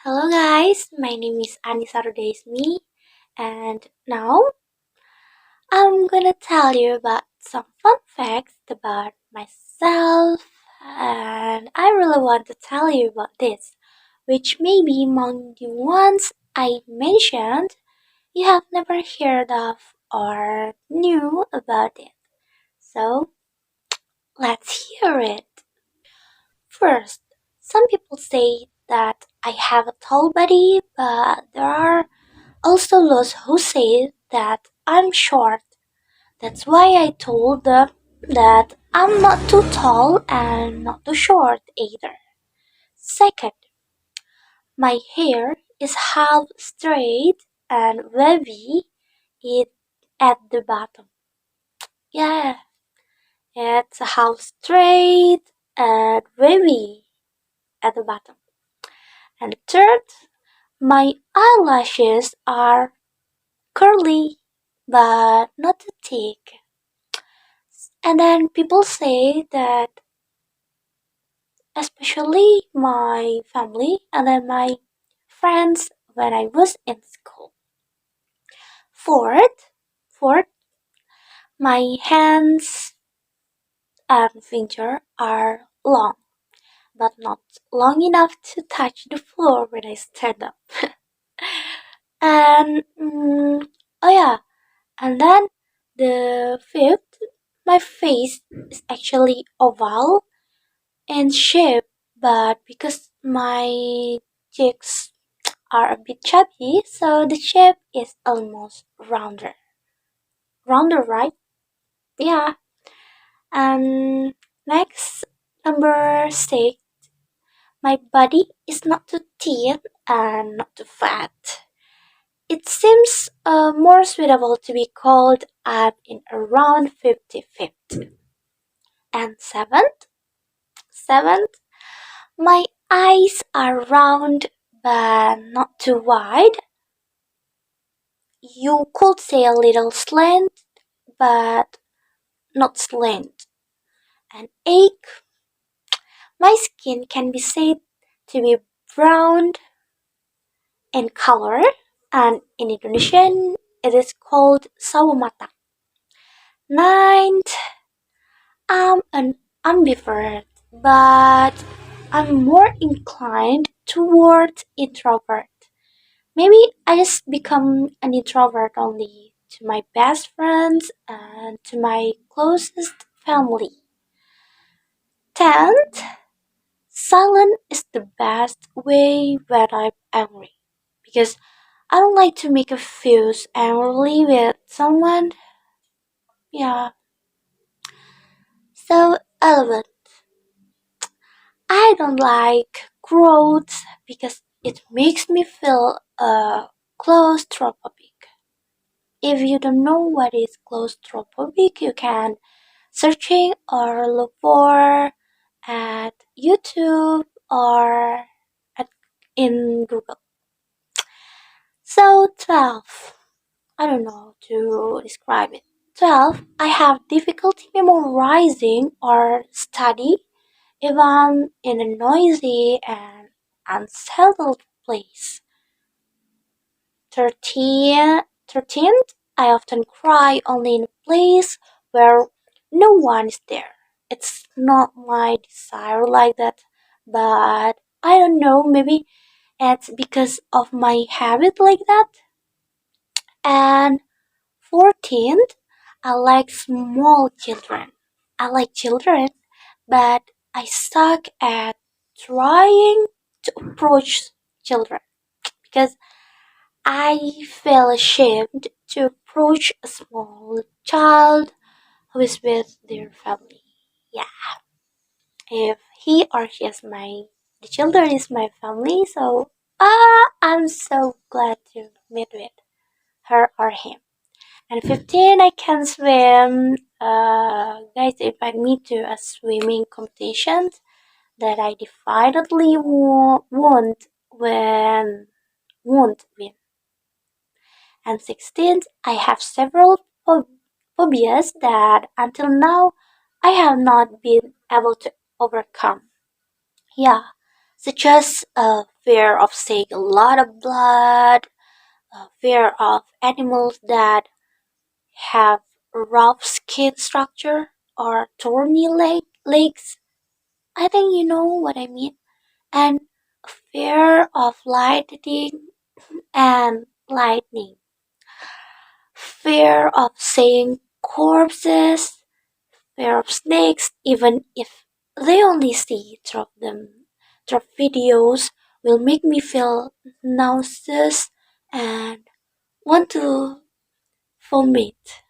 Hello guys, my name is Anisa Rodiaismi and now I'm gonna tell you about some fun facts about myself and I really want to tell you about this, which maybe among the ones I mentioned you have never heard of or knew about it. So let's hear it. First, some people say that I have a tall body, but there are also those who say that I'm short. That's why I told them that I'm not too tall and not too short either. Second, my hair is half straight and wavy it at the bottom. Yeah, it's half straight and wavy at the bottom. And third, my eyelashes are curly but not too thick. And then people say that, especially my family and then my friends when I was in school. Fourth, my hands and finger are long, but not long enough to touch the floor when I stand up. And oh yeah, and then the fifth, my face is actually oval in shape, but because my cheeks are a bit chubby, so the shape is almost rounder. Rounder, right? Yeah. And next, number six, my body is not too thin and not too fat. It seems more suitable to be called up in around 50-50. And seventh, my eyes are round but not too wide. You could say a little slant, but not slant. And eight, my skin can be said to be brown in color, and in Indonesian it is called sawo mata. Ninth, I'm an ambivert, but I'm more inclined toward introvert. Maybe I just become an introvert only to my best friends and to my closest family. Tenth, silent is the best way when I'm angry. Because I don't like to make a fuss angrily with someone. Yeah. So, 11. I don't like crowds because it makes me feel claustrophobic. If you don't know what is claustrophobic, you can searching or look for at YouTube or at, in Google. So 12. I don't know how to describe it. 12. I have difficulty memorizing or study even in a noisy and unsettled place. 13th, I often cry only in a place where no one is there. It's not my desire like that, but I don't know, maybe it's because of my habit like that. And 14th, I like small children. I like children, but I suck at trying to approach children because I feel ashamed to approach a small child who is with their family. Yeah, if he or she is the children is my family, so I'm so glad to meet with her or him. And 15, I can swim. Guys invite me to a swimming competition that I definitely won't win. And 16th, I have several phobias that until now I have not been able to overcome. Yeah, such as fear of seeing a lot of blood, fear of animals that have rough skin structure or thorny legs. I think you know what I mean. And fear of lightning and lightning, fear of seeing corpses, fear of snakes, even if they only see through them. Through videos will make me feel nauseous and want to vomit.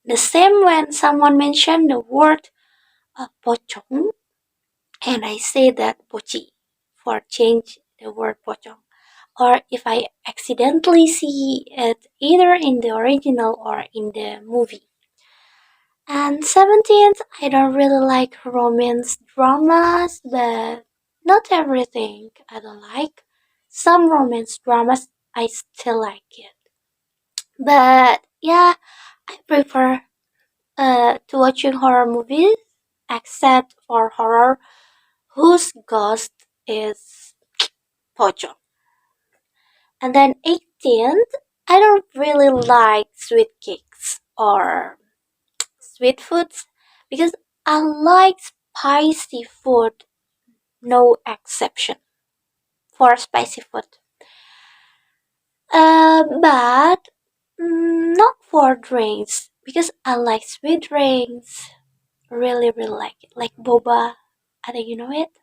The same when someone mentioned the word pocong, and I say that pochi for change the word pocong. Or if I accidentally see it either in the original or in the movie. And 17th, I don't really like romance dramas, but not everything I don't like. Some romance dramas I still like it. But yeah, I prefer to watching horror movies, except for horror whose ghost is Pocho. And then 18th, I don't really like sweet cakes or sweet foods because I like spicy food, no exception for spicy food. But not for drinks because I like sweet drinks. Really, really like it. Like boba. I think you know it.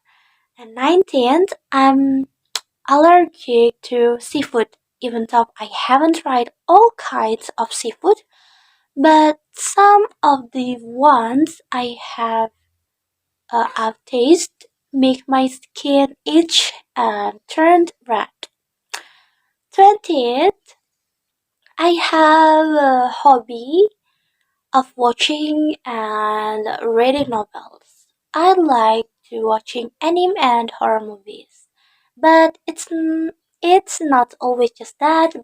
And 19th, I'm allergic to seafood, even though I haven't tried all kinds of seafood. But some of the ones I've tasted make my skin itch and turn red. 20th, I have a hobby of watching and reading novels. I like to watching anime and horror movies, but it's not always just that.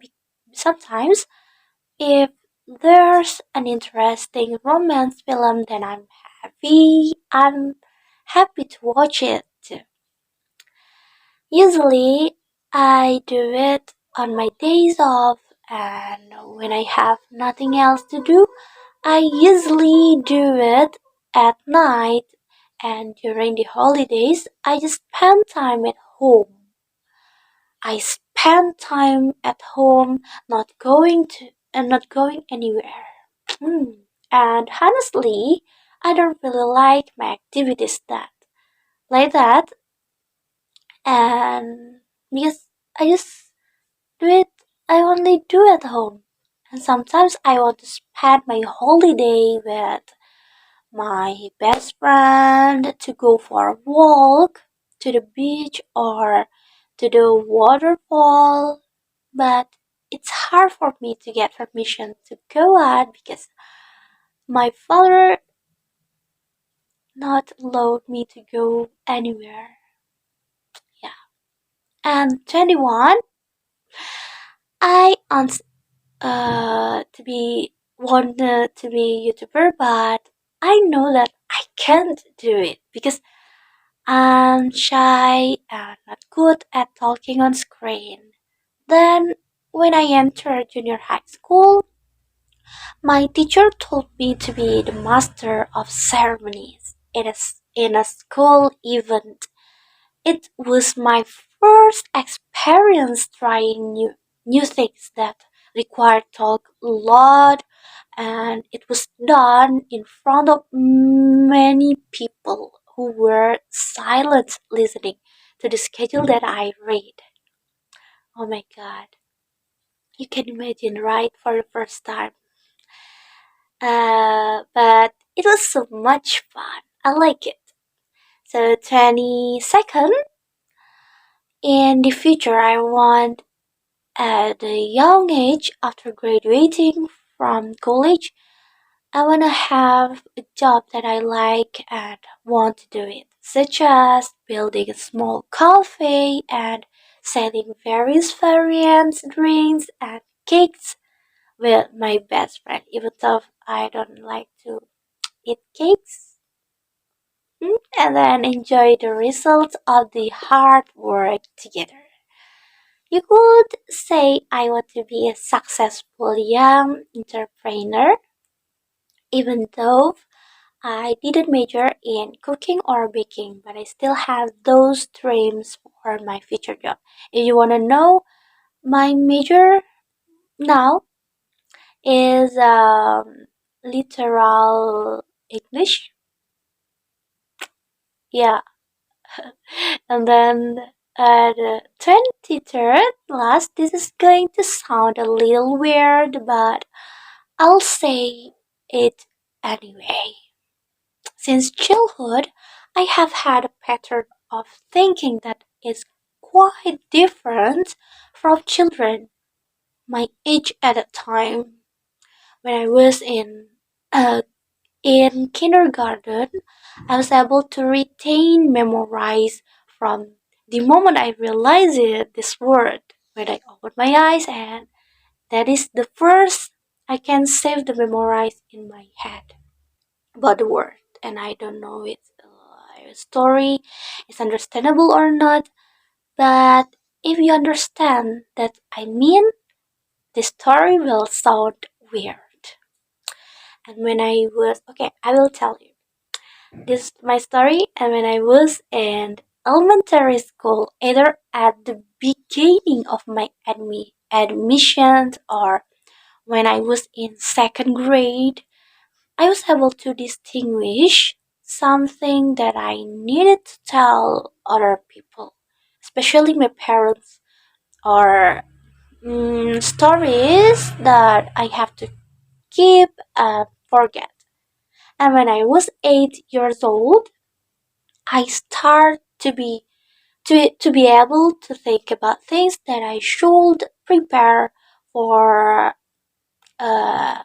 Sometimes, if there's an interesting romance film, then I'm happy to watch it too. Usually, I do it on my days off, and when I have nothing else to do, I usually do it at night, and during the holidays, I just spend time at home. I spend time at home, not going anywhere. And honestly, I don't really like my activities like that, and because I just do it, I only do at home. And sometimes I want to spend my holiday with my best friend to go for a walk to the beach or to the waterfall, but it's hard for me to get permission to go out because my father not allowed me to go anywhere. Yeah. And 21, I wanted to be YouTuber, but I know that I can't do it because I'm shy and not good at talking on screen. Then, when I entered junior high school, my teacher told me to be the master of ceremonies in a school event. It was my first experience trying new things that required talk a lot, and it was done in front of many people who were silent listening to the schedule that I read. Oh my god. You can imagine, right? For the first time. But it was so much fun. I like it. So 22nd, in the future, I want at a young age after graduating from college, I want to have a job that I like and want to do it, such as building a small cafe and selling various variants, drinks, and cakes with my best friend, even though I don't like to eat cakes. and then enjoy the results of the hard work together. You could say I want to be a successful young entrepreneur, even though I didn't major in cooking or baking, but I still have those dreams for my future job. If you want to know, my major now is literal English. Yeah, and then the 23rd last, this is going to sound a little weird, but I'll say it anyway. Since childhood, I have had a pattern of thinking that is quite different from children my age at the time. When I was uh, in kindergarten, I was able to retain, memorize from the moment I realized this word. When I opened my eyes, and that is the first I can save the memorize in my head about the word. And I don't know if a story is understandable or not, but if you understand that I mean, the story will sound weird. And when I was okay, I will tell you. This is my story, and when I was in elementary school, either at the beginning of my admission or when I was in second grade, I was able to distinguish something that I needed to tell other people, especially my parents, or stories that I have to keep and forget. And when I was 8 years old, I start to be able to think about things that I should prepare for. Uh,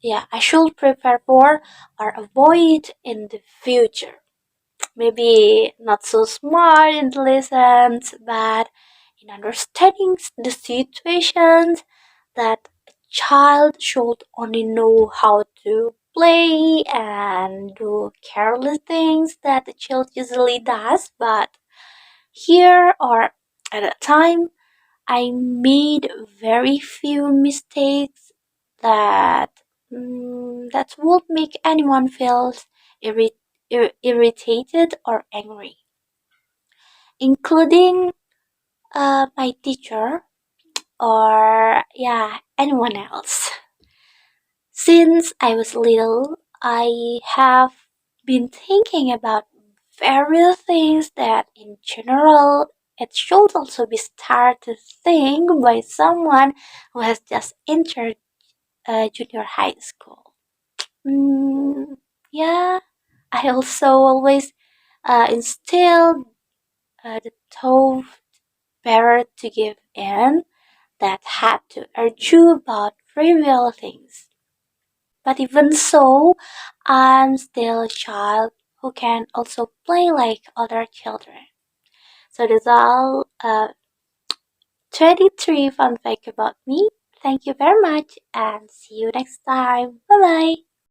I should prepare for or avoid in the future. Maybe not so smart in the lessons, but in understanding the situations that a child should only know how to play and do careless things that the child usually does. But here or at a time, I made very few mistakes that that would make anyone feel irritated or angry, including my teacher or anyone else. Since I was little, I have been thinking about various things that, in general, it should also be started to think by someone who has just entered junior high school. Mm, yeah, I also always instilled the thought better to give in that had to argue about trivial things. But even so, I'm still a child who can also play like other children. So that's all 23 fun fact about me. Thank you very much and see you next time. Bye bye.